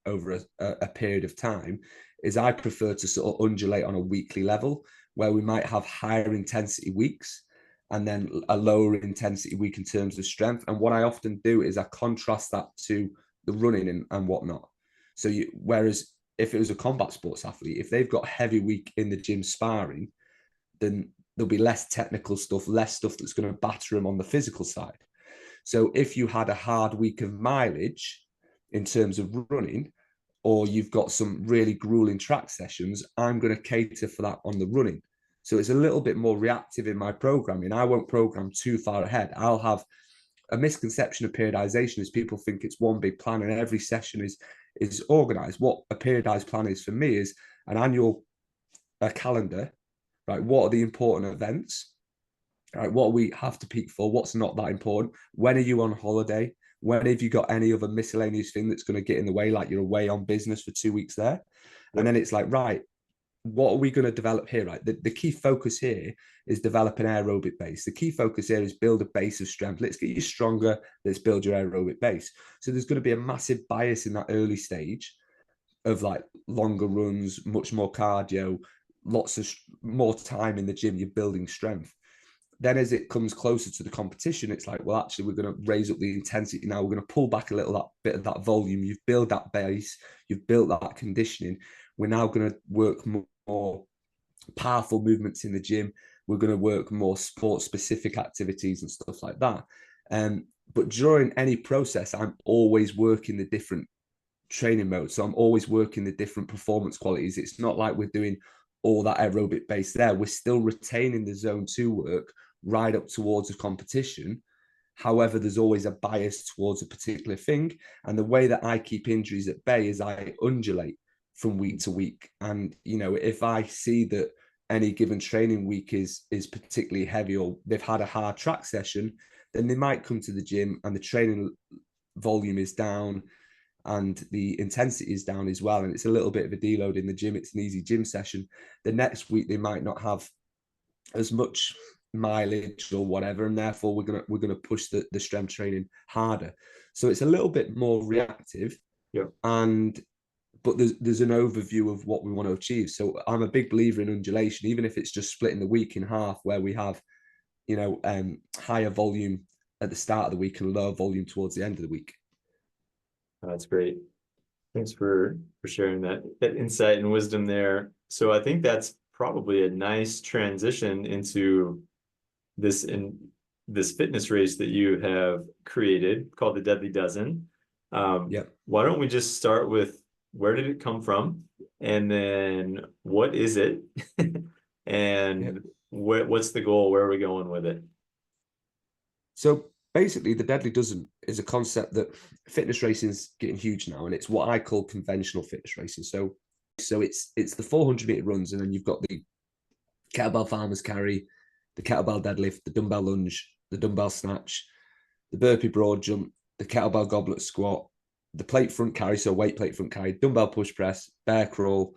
a period of time, is I prefer to sort of undulate on a weekly level where we might have higher intensity weeks and then a lower intensity week in terms of strength. And what I often do is I contrast that to the running and whatnot. So whereas if it was a combat sports athlete, if they've got a heavy week in the gym sparring, then there'll be less technical stuff, less stuff that's going to batter them on the physical side. So if you had a hard week of mileage in terms of running, or you've got some really grueling track sessions, I'm going to cater for that on the running. So it's a little bit more reactive in my programming. I won't program too far ahead. I'll have a misconception of periodization is people think it's one big plan and every session is organized. What a periodized plan is for me is an annual calendar, right? What are the important events? Right, what we have to peak for, what's not that important? When are you on holiday? When have you got any other miscellaneous thing that's going to get in the way, like you're away on business for 2 weeks there? And Yep. then it's like, right, what are we going to develop here, right? The key focus here is develop an aerobic base. The key focus here is build a base of strength. Let's get you stronger. Let's build your aerobic base. So there's going to be a massive bias in that early stage of like longer runs, much more cardio, lots of more time in the gym. You're building strength. Then as it comes closer to the competition, it's like, well, actually, we're going to raise up the intensity now. We're going to pull back a little that bit of that volume. You've built that base. You've built that conditioning. We're now going to work more powerful movements in the gym. We're going to work more sport specific activities and stuff like that. But during any process, I'm always working the different training modes. So I'm always working the different performance qualities. It's not like we're doing all that aerobic base there. We're still retaining the zone 2 work right up towards a competition. However, there's always a bias towards a particular thing. And the way that I keep injuries at bay is I undulate from week to week. And, you know, if I see that any given training week is particularly heavy, or they've had a hard track session, then they might come to the gym and the training volume is down and the intensity is down as well. And it's a little bit of a deload in the gym. It's an easy gym session. The next week, they might not have as much mileage or whatever, and therefore we're gonna push the strength training harder. So it's a little bit more reactive. Yeah. And but there's an overview of what we want to achieve. So I'm a big believer in undulation, even if it's just splitting the week in half, where we have, you know, higher volume at the start of the week and lower volume towards the end of the week. That's great. Thanks for sharing that insight and wisdom there. So I think that's probably a nice transition into this fitness race that you have created called the Deadly Dozen. Why don't we just start with, where did it come from, and then what is it, and what's the goal? Where are we going with it? So basically, the Deadly Dozen is a concept that fitness racing is getting huge now, and it's what I call conventional fitness racing. So it's the 400-meter runs, and then you've got the kettlebell farmer's carry, the kettlebell deadlift, the dumbbell lunge, the dumbbell snatch, the burpee broad jump, the kettlebell goblet squat, the plate front carry, so weight plate front carry, dumbbell push press, bear crawl,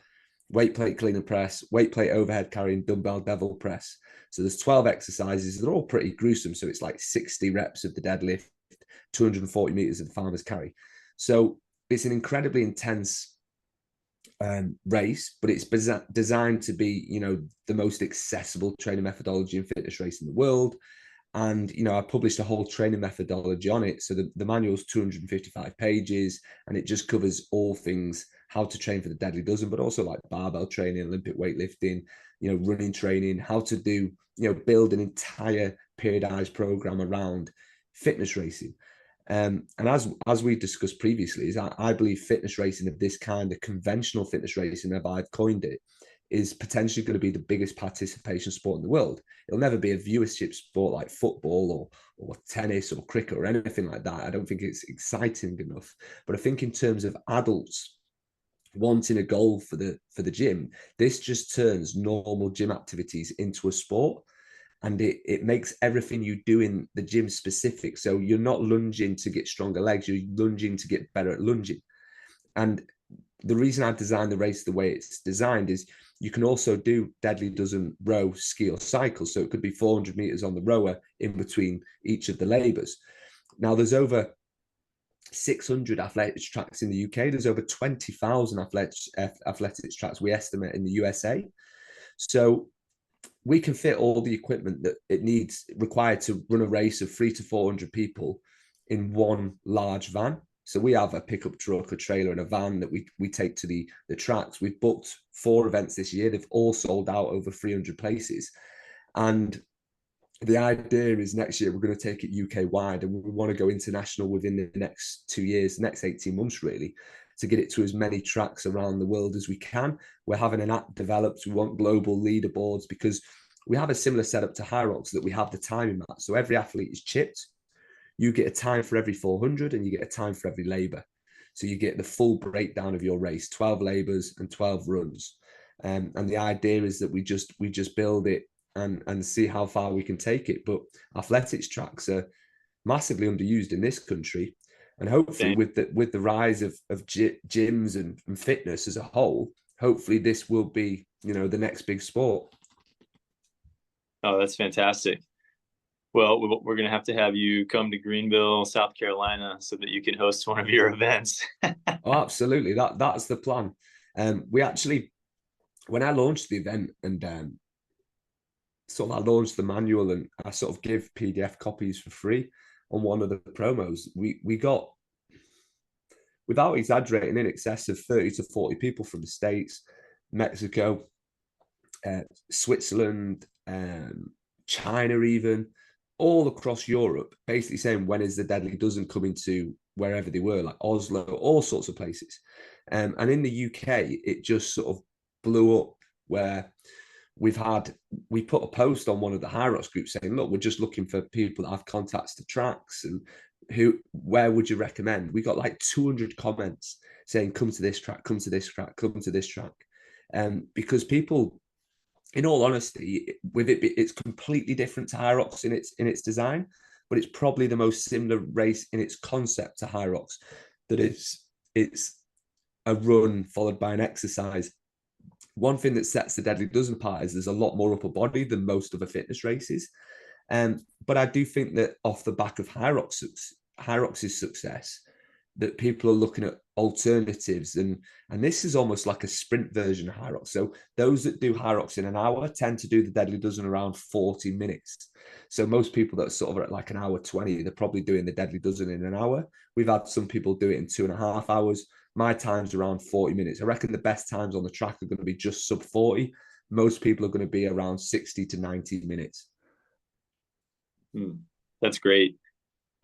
weight plate clean and press, weight plate overhead carry, and dumbbell devil press. So there's 12 exercises. They're all pretty gruesome. So it's like 60 reps of the deadlift, 240 meters of the farmer's carry. So it's an incredibly intense race, but it's designed to be, you know, the most accessible training methodology and fitness race in the world. And, you know, I published a whole training methodology on it. So the manual is 255 pages, and it just covers all things, how to train for the Deadly Dozen, but also like barbell training, Olympic weightlifting, you know, running training, how to do, you know, build an entire periodized program around fitness racing. And as we discussed previously, is I believe fitness racing of this kind, the conventional fitness racing, as I've coined it, is potentially going to be the biggest participation sport in the world. It'll never be a viewership sport like football or tennis or cricket or anything like that. I don't think it's exciting enough. But I think in terms of adults wanting a goal for the gym, this just turns normal gym activities into a sport. And it makes everything you do in the gym specific. So you're not lunging to get stronger legs, you're lunging to get better at lunging. And the reason I designed the race the way it's designed is you can also do Deadly Dozen row, ski, or cycle. So it could be 400 meters on the rower in between each of the labors. Now, there's over 600 athletics tracks in the UK. There's over 20,000 athletics tracks, we estimate, in the USA. So we can fit all the equipment that it needs required to run a race of 300 to 400 people in one large van. So we have a pickup truck, a trailer, and a van that we take to the tracks. We've booked 4 events this year. They've all sold out over 300 places. And the idea is next year we're going to take it UK wide, and we want to go international within the next 2 years, next 18 months, really, to get it to as many tracks around the world as we can. We're having an app developed. We want global leaderboards because we have a similar setup to High Rocks, that we have the timing match. So every athlete is chipped. You get a time for every 400 and you get a time for every labor. So you get the full breakdown of your race, 12 labors and 12 runs. And the idea is that we just build it and see how far we can take it. But athletics tracks are massively underused in this country. And hopefully with the rise of gyms and fitness as a whole, hopefully this will be, you know, the next big sport. Oh, that's fantastic. Well, we're going to have you come to Greenville, South Carolina, so that you can host one of your events. Oh, absolutely. That's the plan. We actually, when I launched the event and sort of I launched the manual and I sort of give PDF copies for free on one of the promos, we got, without exaggerating, in excess of 30 to 40 people from the States, Mexico, Switzerland, China, even all across Europe, basically saying, when is the Deadly Dozen coming to wherever they were, like Oslo, all sorts of places. And in the UK, it just sort of blew up, where we put a post on one of the High Rocks groups saying, look, we're just looking for people that have contacts to tracks, and where would you recommend? We got like 200 comments saying, come to this track, come to this track, come to this track. Because people, in all honesty, with it's completely different to High Rocks in its design, but it's probably the most similar race in its concept to High Rocks. That it's a run followed by an exercise. One thing that sets the Deadly Dozen apart is there's a lot more upper body than most other fitness races. But I do think that off the back of High Rocks' success, that people are looking at alternatives, and this is almost like a sprint version of High Rocks. So those that do High Rocks in an hour tend to do the Deadly Dozen around 40 minutes. So most people that are sort of at like an hour 20, they're probably doing the Deadly Dozen in an hour. We've had some people do it in 2.5 hours. My time's around 40 minutes. I reckon the best times on the track are going to be just sub 40. Most people are going to be around 60 to 90 minutes. That's great.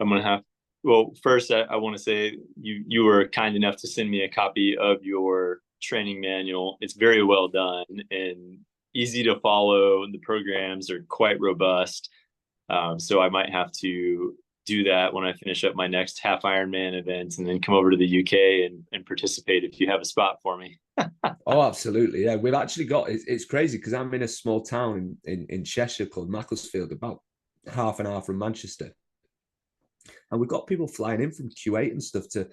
I'm going to have, well, first I want to say you were kind enough to send me a copy of your training manual. It's very well done and easy to follow. The programs are quite robust. So I might have to do that when I finish up my next half Ironman event, and then come over to the UK and participate if you have a spot for me. Oh, absolutely. Yeah, we've actually got, it's crazy because I'm in a small town in Cheshire called Macclesfield, about half an hour from Manchester. And we've got people flying in from Q8 and stuff to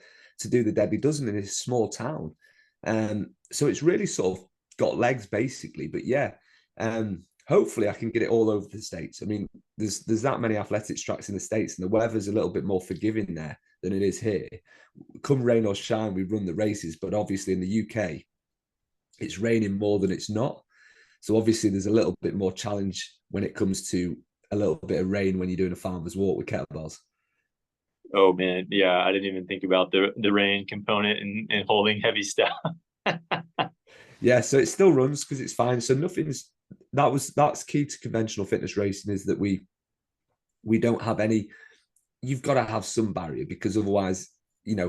do the Deadly Dozen in this small town. So it's really sort of got legs basically. But yeah, hopefully I can get it all over the States. I mean, there's that many athletics tracks in the States, and the weather's a little bit more forgiving there than it is here. Come rain or shine, we run the races, but obviously in the UK, it's raining more than it's not. So obviously there's a little bit more challenge when it comes to a little bit of rain when you're doing a farmer's walk with kettlebells. Oh man, yeah, I didn't even think about the rain component and holding heavy stuff. Yeah, so it still runs because it's fine. So that's key to conventional fitness racing, is that we don't have any. You've got to have some barrier, because otherwise,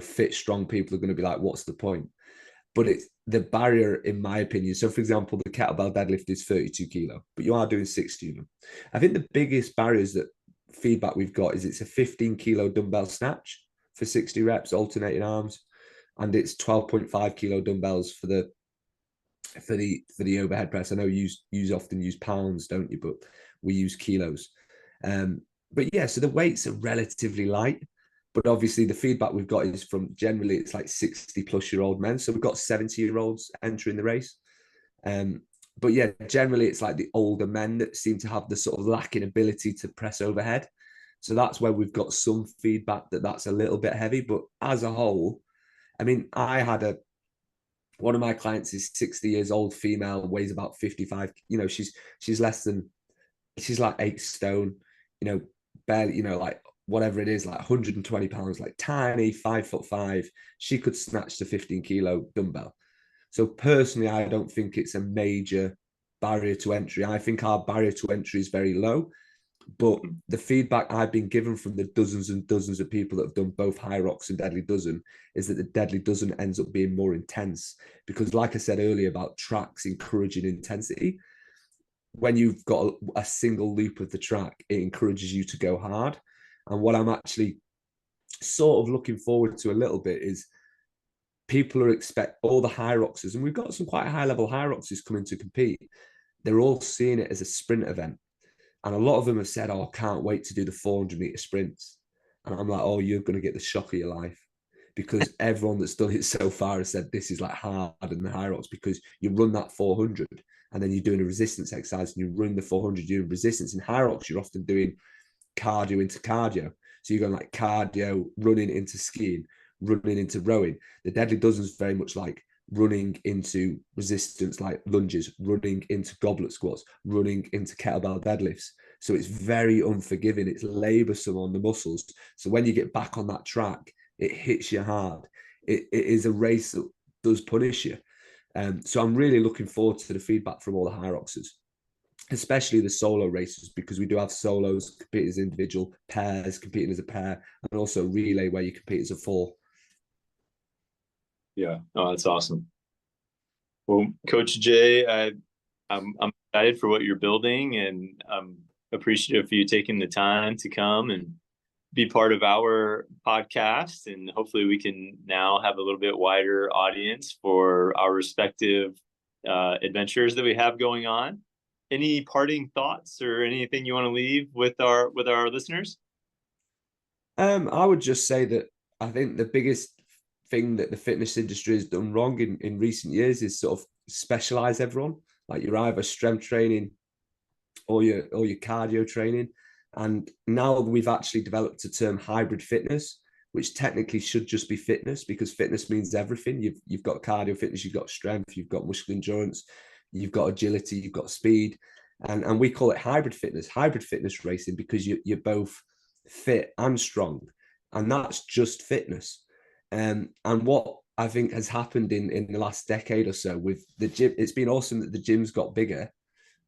fit, strong people are going to be like, what's the point? But it's the barrier, in my opinion. So, for example, the kettlebell deadlift is 32 kilo, but you are doing 60 of them. I think the biggest barriers that feedback we've got is it's a 15 kilo dumbbell snatch for 60 reps, alternating arms, and it's 12.5 kilo dumbbells for the overhead press. I know you often use pounds, don't you? But we use kilos. But yeah, so the weights are relatively light. But obviously the feedback we've got is from, generally it's like 60-plus-year-old men. So we've got 70-year-olds entering the race. But yeah, generally it's like the older men that seem to have the sort of lacking ability to press overhead. So that's where we've got some feedback that that's a little bit heavy. But as a whole, I mean, one of my clients is 60 years old, female, weighs about 55. She's like 8 stone, barely, like whatever it is, like 120 pounds, like tiny, 5'5". She could snatch the 15 kilo dumbbell. So personally, I don't think it's a major barrier to entry. I think our barrier to entry is very low. But the feedback I've been given from the dozens and dozens of people that have done both High Rocks and Deadly Dozen is that the Deadly Dozen ends up being more intense, because, like I said earlier about tracks encouraging intensity, when you've got a single loop of the track, it encourages you to go hard. And what I'm actually sort of looking forward to a little bit is people are expect all the High Rocksers, and we've got some quite high level High Rocksers coming to compete. They're all seeing it as a sprint event. And a lot of them have said, oh, I can't wait to do the 400-meter sprints. And I'm like, oh, you're going to get the shock of your life, because everyone that's done it so far has said this is like harder than the High Rocks, because you run that 400 and then you're doing a resistance exercise and you run the 400, you're doing resistance. In High Rocks, you're often doing cardio into cardio. So you're going like cardio, running into skiing, running into rowing. The Deadly Dozen is very much like running into resistance, like lunges, running into goblet squats, running into kettlebell deadlifts. So it's very unforgiving. It's laborsome on the muscles. So when you get back on that track, it hits you hard. It is a race that does punish you. So I'm really looking forward to the feedback from all the High Rocksers, especially the solo races, because we do have solos competing as individual, pairs competing as a pair, and also relay where you compete as a 4. Yeah. Oh, that's awesome. Well, Coach Jay, I'm excited for what you're building, and I'm appreciative of you taking the time to come and be part of our podcast. And hopefully, we can now have a little bit wider audience for our respective adventures that we have going on. Any parting thoughts or anything you want to leave with our listeners? I would just say that I think the biggest thing that the fitness industry has done wrong in recent years is sort of specialize everyone. Like you're either strength training or your cardio training. And now we've actually developed a term hybrid fitness, which technically should just be fitness, because fitness means everything. You've got cardio fitness, you've got strength, you've got muscle endurance, you've got agility, you've got speed. And we call it hybrid fitness racing, because you're both fit and strong. And that's just fitness. And what I think has happened in the last decade or so with the gym, it's been awesome that the gyms got bigger,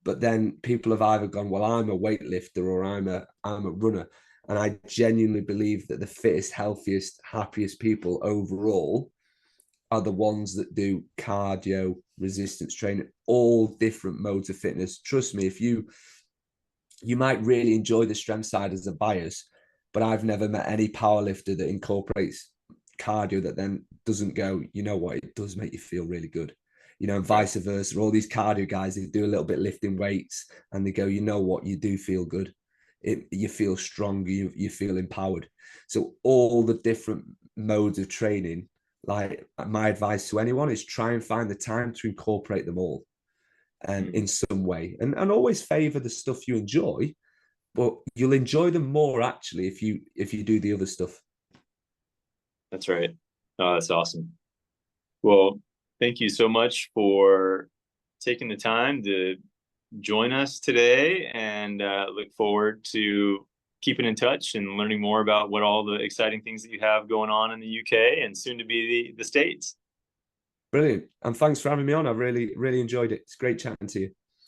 but then people have either gone, well, I'm a weightlifter or I'm a runner. And I genuinely believe that the fittest, healthiest, happiest people overall are the ones that do cardio, resistance training, all different modes of fitness. Trust me, if you might really enjoy the strength side as a bias, but I've never met any powerlifter that incorporates cardio that then doesn't go, you know what, it does make you feel really good. And Right. vice versa. All these cardio guys, they do a little bit lifting weights and they go, you know what, you do feel good. You feel stronger, you feel empowered. So all the different modes of training, like my advice to anyone is try and find the time to incorporate them all in some way, and always favor the stuff you enjoy, but you'll enjoy them more actually if you do the other stuff. That's right. Oh, that's awesome. Well, thank you so much for taking the time to join us today, and look forward to keeping in touch and learning more about what all the exciting things that you have going on in the UK and soon to be the States. Brilliant. And thanks for having me on. I really enjoyed it. It's great chatting to you.